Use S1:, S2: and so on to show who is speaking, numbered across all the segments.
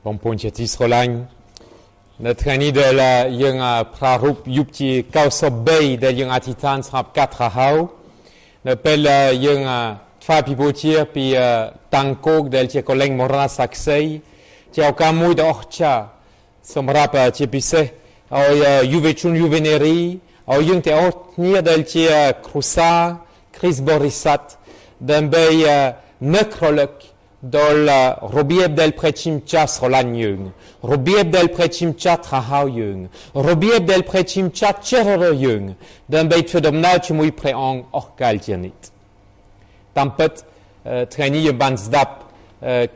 S1: បងប្អូនជាទីស្រឡាញ់នៅថ្ងៃនេះដែលយើងប្រារព្ធយុបជា93ដែលយើងអធិដ្ឋានស្រាប់កាត់រហៅនៅពេលយើងថ្វាយពិបូជាពីតាំងគោកដែលជាកលែងមរណសក្តិជាឱកាសមួយដ៏អស្ចារ្យសម្រាប់ជាពិសេសឲ្យយុវជនយុវនារីឲ្យយើងទាំងអស់គ្នាដែលជាគ្រួសារគ្រីស្ទបរិស័ទដើម្បីនឹករលឹកដល់របៀបដែលព្រះជាម្ចាស់ស្រឡាញ់យើងរបៀបដែលព្រះជាម្ចាស់ថ្រាហៅយើងរបៀបដែលព្រះជាម្ចាស់ជ្រើសរើសយើងដើម្បីធ្វើដំណើរជាមួយព្រះអង្គអស់កលជានិច្ចតាមពិតថ្ងៃនេះយើងបានស្ដាប់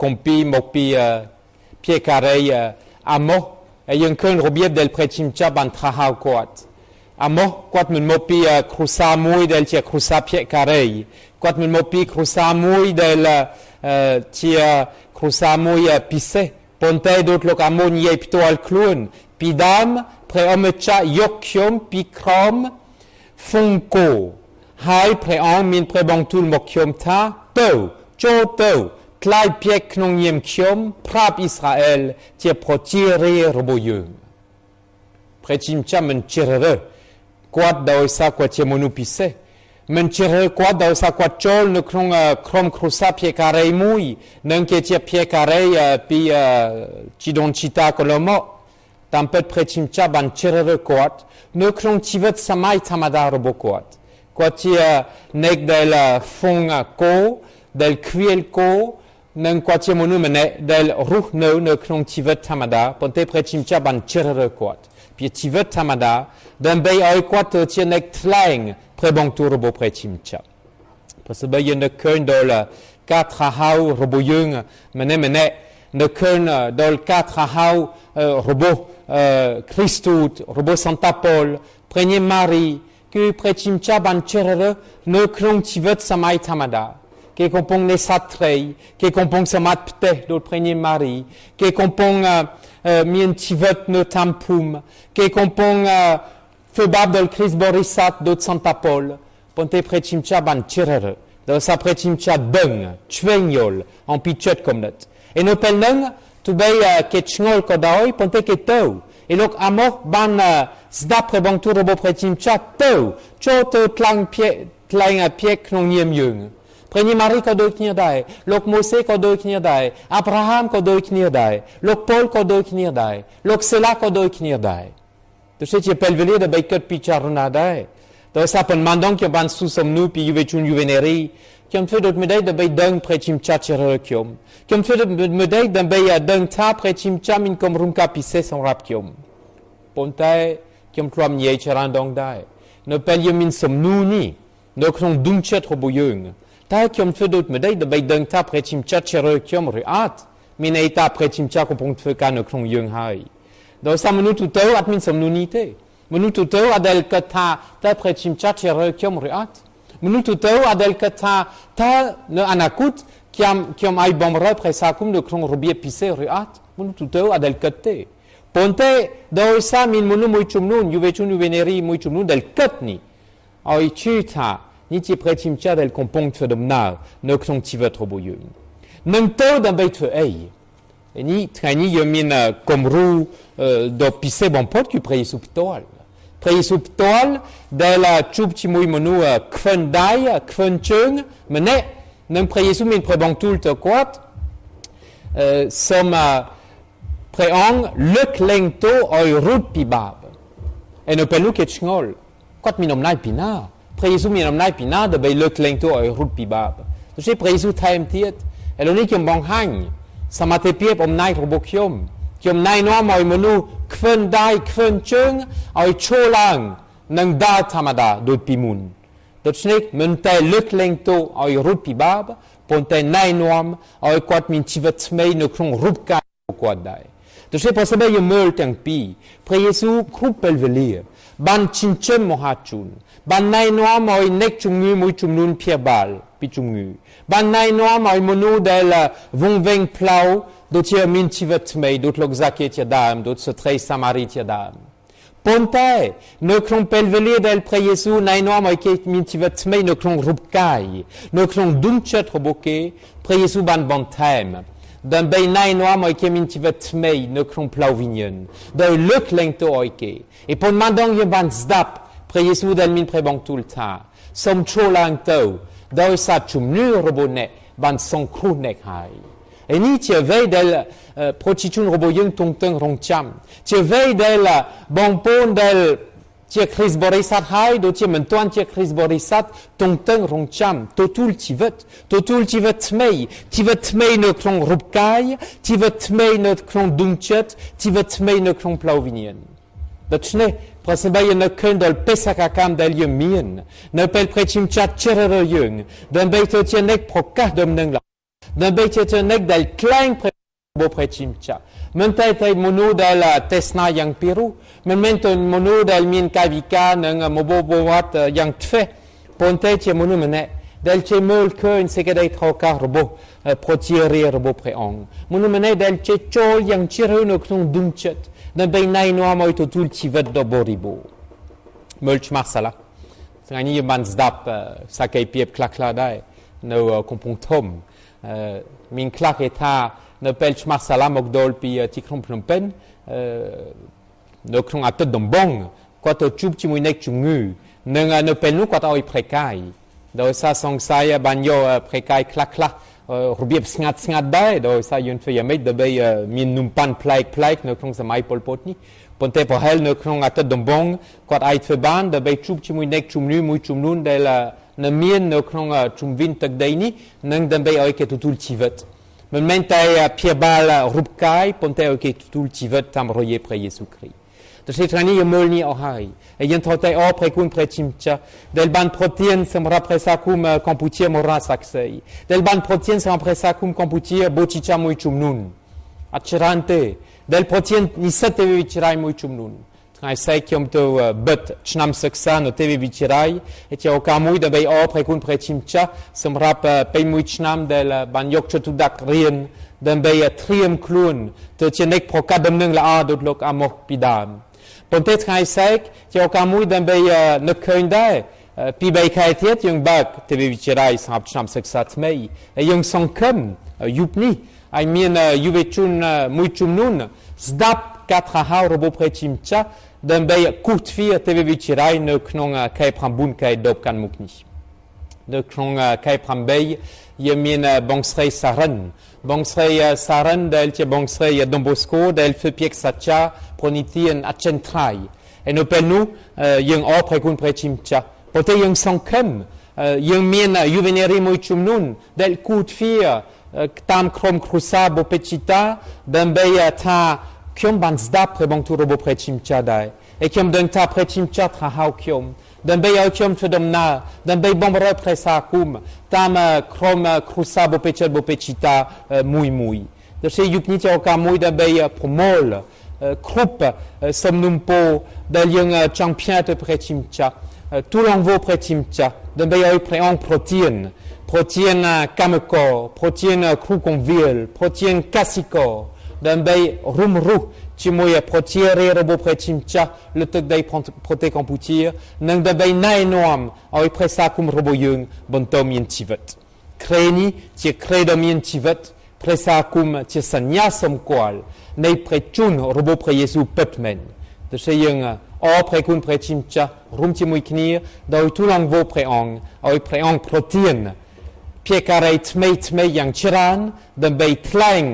S1: គម្ពីរមកពីភាគការីអាម៉ូសហើយយើងឃើញរបៀបដែលព្រះជាម្ចាស់បានថ្រាហៅគាត់អាម៉ូសគាត់មិនមកពីគ្រួសារមួយដែលជាគ្រួសារភាគការីគាត់មិនមកពីគ្រួសារមួយដែលជាគ្រួសារមួយពិសេសប៉ុន្តែដូចលោកអាម៉ូសនិយាយផ្ទាល់ខ្លួនពីដើមព្រះអង្គម្ចាស់យកខ្ញុំពីក្រោមហ្វុងគោហើយព្រះអង្គមានព្រះបន្ទូលមកខ្ញុំថាទៅចូលទៅថ្លៃភាគក្នុងនាមខ្ញុំប្រាប់អ៊ីស្រាអែលជាប្រជារាស្ត្ររបស់យើងព្រះជាម្ចាស់មិនជ្រើសរើសគាត់ដោយសារគាត់ជាមនុស្សពិសេសមិនជ្រើសរើសគាត់ដោយសារគាត់ចូលនៅក្នុងក្រុមគ្រួសារភាគការីមួយនឹងគេជាភាគការីពីជីដូនជីតាកន្លងមកតាមពិតព្រះជាម្ចាស់បានជ្រើសរើសគាត់នៅក្នុងជីវិតសម័យធម្មតារបស់គាត់គាត់ជាអ្នកដែលហ្វុងគោដែលខ្វៀលគោនិងគាត់ជាមនុស្សម្នាក់ដែលរស់នៅក្នុងជីវិតធម្មតាប៉ុន្តែព្រះជាម្ចាស់បានជ្រើសរើសគាត់ពីជីវិតធម្មតាដើម្បីឲ្យគាត់ទៅជាអ្នកថ្លែងព្រះបន្ទូលរបស់ព្រះជាម្ចាស់ព្រោះស្បែកយើងនឹកឃើញដល់ការថ្រាហៅរបស់យើងម្នាក់នៅឃើញដល់ការថ្រាហៅរបស់គ្រីស្ទរបស់សន្តាប៉ូលព្រះញេម៉ារីគឺព្រះជាម្ចាស់បានជ្រើសរើសនៅក្នុងជីវិតសម័យធម្មតាគេកំពុងនេសាទត្រីគេកំពុងសមាធិផ្ទះដូចព្រះញេម៉ារីគេកំពុងមានជីវិតនៅតាមភូមិគេកំពុងធ្វើបាបដល់គ្រីស្ទបរិស័ទដូចសន្តាប៉ូលប៉ុន្តែព្រះជាម្ចាស់បានជ្រើសរើសដោយសារព្រះជាម្ចាស់ដឹងឆ្វេងយល់អំពីចិត្តគំនិតឯនៅពេលហ្នឹងទោះបីគេឆ្ងល់ក៏ដោយប៉ុន្តែគេទៅឯលោកអាម៉ូសបានស្ដាប់ព្រះបន្ទូលរបស់ព្រះជាម្ចាស់ទៅចូលទៅថ្លែងភាគក្នុងនាមយើងព្រះញេម៉ារីក៏ដូចគ្នាដែរលោកម៉ូសេក៏ដូចគ្នាដែរអាប់រ៉ាហាំក៏ដូចគ្នាដែរលោកប៉ូលក៏ដូចគ្នាដែរលោកសេឡាក៏ដូចគ្នាដែរទោះជាពេលវេលាដើម្បីគិតពិចារណាដែរដោយសារប៉ុន្មានដងខ្ញុំបានសួរសំណួរពីយុវជនយុវនារីខ្ញុំធ្វើដូចម្ដេចដើម្បីដឹងព្រះជាម្ចាស់ជ្រើសរើសខ្ញុំធ្វើដូចម្ដេចដើម្បីដឹងថាព្រះជាម្ចាស់មានគម្រោងការពិសេសសម្រាប់ខ្ញុំប៉ុន្តែខ្ញុំធ្លាប់និយាយច្រើនដងដែរនៅពេលយើងមានសំណួរនេះនៅក្នុងដួងចិត្តរបស់យើងតែខ្ញុំធ្វើដូចម្ដេចដើម្បីដឹងថាព្រះជាម្ចាស់ជ្រើសរើសខ្ញុំឬអត់មានន័យថាព្រះជាម្ចាស់កំពុងធ្វើការនៅក្នុងយើងហើយដោយសារមនុស្សទូទៅអត់មានសំណួរនេះទេមនុស្សទូទៅអត់ដែលគិតថាតើព្រះជាម្ចាស់ជ្រើសរើសខ្ញុំឬអត់មនុស្សទូទៅអត់ដែលគិតថាតើនៅអនាគតខ្ញុំអាចបម្រើព្រះសាគុំនៅក្នុងរបៀបពិសេសឬអត់មនុស្សទូទៅអត់ដែលគិតទេប៉ុន្តែដោយសារមានមនុស្សមួយចំនួនយុវជនយុវនារីមួយចំនួនដែលគិតនេះឲ្យជឿថានេះជាព្រះជាម្ចាស់ដែលកំពុងធ្វើដំណើរនៅក្នុងជីវិតរបស់យើងនឹងទៅដើម្បីធ្វើអីនេះថ្ងៃនេះយើងមានគំរូដ៏ពិសេសបំផុតគឺព្រះយេស៊ូវផ្ទាល់ព្រះយេស៊ូវផ្ទាល់ដែលជួបជាមួយមនុស្សខ្វិនដៃខ្វិនជើងម្នាក់នឹងព្រះយេស៊ូវមានព្រះបន្ទូលទៅគាត់សូមព្រះអង្គលើកលែងទោសឲ្យរួចពីបាបហើយនៅពេលនោះគេឆ្ងល់គាត់មានអំណាចពីណាព្រះយេស៊ូវមានអំណាចពីណាដើម្បីលើកលែងទោសឲ្យរួចពីបាបដូច្នេះព្រះយេស៊ូវថែមទៀតឥឡូវនេះខ្ញុំបង្ហាញសមត្ថភាពអំណាចរបស់ខ្ញុំណែនាំឲ្យមនុស្សខ្វិនដៃខ្វិនជើងឲ្យឈរឡើងនឹងដើរធម្មតាដូចពីមុនដូច្នេះមិនតែលើកលែងទោសឲ្យរួចពីបាបប៉ុន្តែណែនាំឲ្យគាត់មានជីវិតថ្មីនៅក្នុងរូបកាយរបស់គាត់ដែរដូច្នេះបើសិនជាយើងមើលទាំងពីរព្រះយេស៊ូវគ្រប់ពេលវេលាបានចិញ្ចឹមមហាជនបានណែនាំឲ្យអ្នកជំងឺមួយចំនួនព្យាបាលពីជំងឺបានណែនាំឲ្យមនុស្សដែលវង្វេងផ្លូវដូចជាមានជីវិតថ្មីដូចលោកហ្សាគេជាដើមដូចស្ត្រីសាម៉ារីជាដើមប៉ុន្តែនៅក្នុងពេលវេលាដែលព្រះយេស៊ូវណែនាំឲ្យគេមានជីវិតថ្មីនៅក្នុងរូបកាយនៅក្នុងដួងចិត្តរបស់គេព្រះយេស៊ូវបានបន្ថែម ដើម្បីណៃនាំឲ្យគេមានជីវិតថ្មីនៅក្នុងផ្លូវវិញ្ញាណដោយលើកលែងទោសឲ្យគេឯប៉ុន្មានដងយើងបានស្ដាប់ព្រះយេស៊ូវដែលមានព្រះបង្ទូលថាសូមឈរឡើងទៅដោយសារជំនឿរបស់អ្នកបានសង្គ្រោះអ្នកហើយឯនេះជាអ្វីដែលប្រជាជនរបស់យើងទន្ទឹងរង់ចាំជាអ្វីដែលបងប្អូនដែលជាគ្រីស្ទបរិស័ទហើយដូចជាមិនទាន់ជាគ្រីស្ទបរិស័ទទន្ទឹងរង់ចាំទទួលជីវិតថ្មីនៅក្នុងរូបកាយជីវិតថ្មីនៅក្នុងដួងចិត្តជីវិតថ្មីនៅក្នុងផ្លូវវិញ្ញាណដូច្នេះប្រសិនបើយើងនៅឃើញដល់បេសកកម្មដែលយើងមាននៅពេលព្រះជាម្ចាស់ជ្រើសរើសយើងដើម្បីធ្វើជាអ្នកប្រកាសដំណឹងល្អដើម្បីជាអ្នកដែលក្លែងព្រះជាម្ចាស់មិនតែមនុស្សដែលទេសនាយ៉ាងពីរោះមិនមែនតែមនុស្សដែលមានកាយវិការនិងមនោបវត្តយ៉ាងធ្វេសប៉ុន្តែជាមនុស្សម្នាក់ដែលជាមើលឃើញសេចក្តីថោកកាសរបស់ប្រជារាស្ត្ររបស់ព្រះអង្គមនុស្សម្នាក់ដែលជាចូលយ៉ាងជ្រៅនៅក្នុងដួងចិត្តដើម្បីណែនាំឲ្យទទួលជីវិតដ៏បរិបូរណ៍មើលឆ្មាស់សាឡាថ្ងៃនេះយើងបានស្ដាប់សក្តិភាពខ្លះៗដែរនៅកំពង់ធំមានខ្លះគេថានៅពេលឆ្មាស់សាឡាមកដល់ពីទីក្រុងភ្នំពេញនៅក្នុងអាទិត្យដំបងគាត់ទៅជួបជាមួយអ្នកជំងឺនិងនៅពេលនោះគាត់ឲ្យព្រៃកាយដោយសារសង្ស័យបានយកព្រៃកាយខ្លះរបៀបស្ងាត់ដែរដោយសារយើងធ្វើយ៉ាងម៉េចដើម្បីមាននំប៉័នប្លែកនៅក្នុងសម័យប៉ុលពតនេះប៉ុន្តែប្រហែលនៅក្នុងអាទិត្យដំបងគាត់អាចធ្វើបានដើម្បីជួបជាមួយអ្នកជំងឺមួយចំនួនដែលនៅមាននៅក្នុងជុំវិញទឹកដីនេះនិងដើម្បីឲ្យគេទទួលជីវិតមិនមែនតែព្យាបាលរូបកាយប៉ុន្តែឲ្យគេទទួលជីវិតតាមរយៈព្រះយេស៊ូវគ្រីស្ទដូច្នេះថ្ងៃនេះយើងមើលនេះអស់ហើយយើងថតតែអរព្រះគុណព្រះជាម្ចាស់ដែលបានប្រទានសម្រាប់ព្រះសាគមកម្ពុជាមរាសាក្សីដែលបានប្រទានសម្រាប់ព្រះសាគមកម្ពុជាបូជាចាមួយចំនួនអត់ច្រើនទេដែលប្រទាននិស្សិតទេវវិទ្យាល័យមួយចំនួនថ្ងៃស្អែកខ្ញុំទៅបិទឆ្នាំសិក្សានៅទេវវិទ្យាល័យជាឱកាសមួយដើម្បីអរព្រះគុណព្រះជាម្ចាស់សម្រាប់ពេលមួយឆ្នាំដែលបានយកចិត្តទុកដាក់រៀនដើម្បីត្រៀមខ្លួនទៅជាអ្នកប្រកាសដំណឹងល្អដូចលោកអាម៉ូសពីដើមប៉ុន្តែថ្ងៃស្អែកជាឱកាសមួយដើម្បីនឹកឃើញដែរពី3ខែទៀតយើងបើកទេវវិទ្យាល័យសម្រាប់ឆ្នាំសិក្សាថ្មីហើយយើងសង្ឃឹមយុគនេះឲ្យមានយុវជនមួយចំនួនស្ដាប់ការថ្ហៅរបស់ព្រះជាម្ចាស់ដើម្បីគូសទ្វារទេវវិទ្យាល័យនៅក្នុងខែ9ខែ10កាន់មុខនេះនៅក្នុងខែ8យើងមានបងស្រីសារ៉ិនដែលជាបងស្រីដុំបូស្កូដែលធ្វើពាក្យសច្ចាប្រនិធានអចិន្ត្រៃយ៍ហើយនៅពេលនោះយើងអរព្រះគុណព្រះជាម្ចាស់ប៉ុន្តែយើងសង្ឃឹមយើងមានយុវនារីមួយចំនួនដែលគូសទ្វារតាមក្រុមគ្រួសារបុព្វជិតាដើម្បីថាខ្ញុំបានស្ដាប់ព្រះបង្ទូលរបស់ព្រះជាម្ចាស់ដែរហើយខ្ញុំដឹងថាព្រះជាម្ចាស់ថាហៅខ្ញុំដើម្បីឲ្យខ្ញុំធ្វើដំណើរដើម្បីបម្រើព្រះសាគមតាមក្រុមគ្រួសារបុព្វជិតាមួយដូច្នេះយុគនេះជាឱកាសមួយដើម្បីប្រមូលគ្រប់សំណុំពរដែលយើងចង់ផ្ញើទៅព្រះជាម្ចាស់ទូលអង្វរព្រះជាម្ចាស់ដើម្បីឲ្យព្រះអង្គប្រទានកម្មករប្រទានគ្រូកងវិលប្រទានកសិករដើម្បីរួមរស់ជាមួយប្រជារាស្ត្ររបស់ព្រះជាម្ចាស់លើទឹកដីប្រទេសកម្ពុជានិងដើម្បីណែនាំឲ្យព្រះសាគមរបស់យើងបន្តមានជីវិតក្រែនេះជាក្រែដ៏មានជីវិតព្រះសាគមជាសញ្ញាសម្គាល់នៃព្រះជន្មរបស់ព្រះយេស៊ូវពិតមែនដូច្នេះយើងអរព្រះគុណព្រះជាម្ចាស់រួមជាមួយគ្នាដោយទូលអង្វរព្រះអង្គឲ្យព្រះអង្គប្រទានភាការៈថ្មីយ៉ាងច្រើនដើម្បីថ្លែង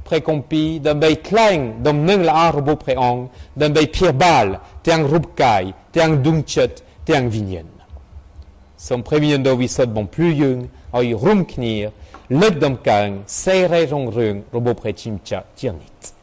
S1: ព្រះគម្ពីរដើម្បីថ្លែងដំណឹងល្អរបស់ព្រះអង្គដើម្បីព្យាបាលទាំងរូបកាយទាំងដួងចិត្តទាំងវិញ្ញាណសូមព្រះវិញ្ញាណដ៏វិសុទ្ធបំភ្លឺយើងឲ្យរួមគ្នាលើកដំកើងសេរីរុងរឿងរបស់ព្រះជាម្ចាស់ជានិច្ច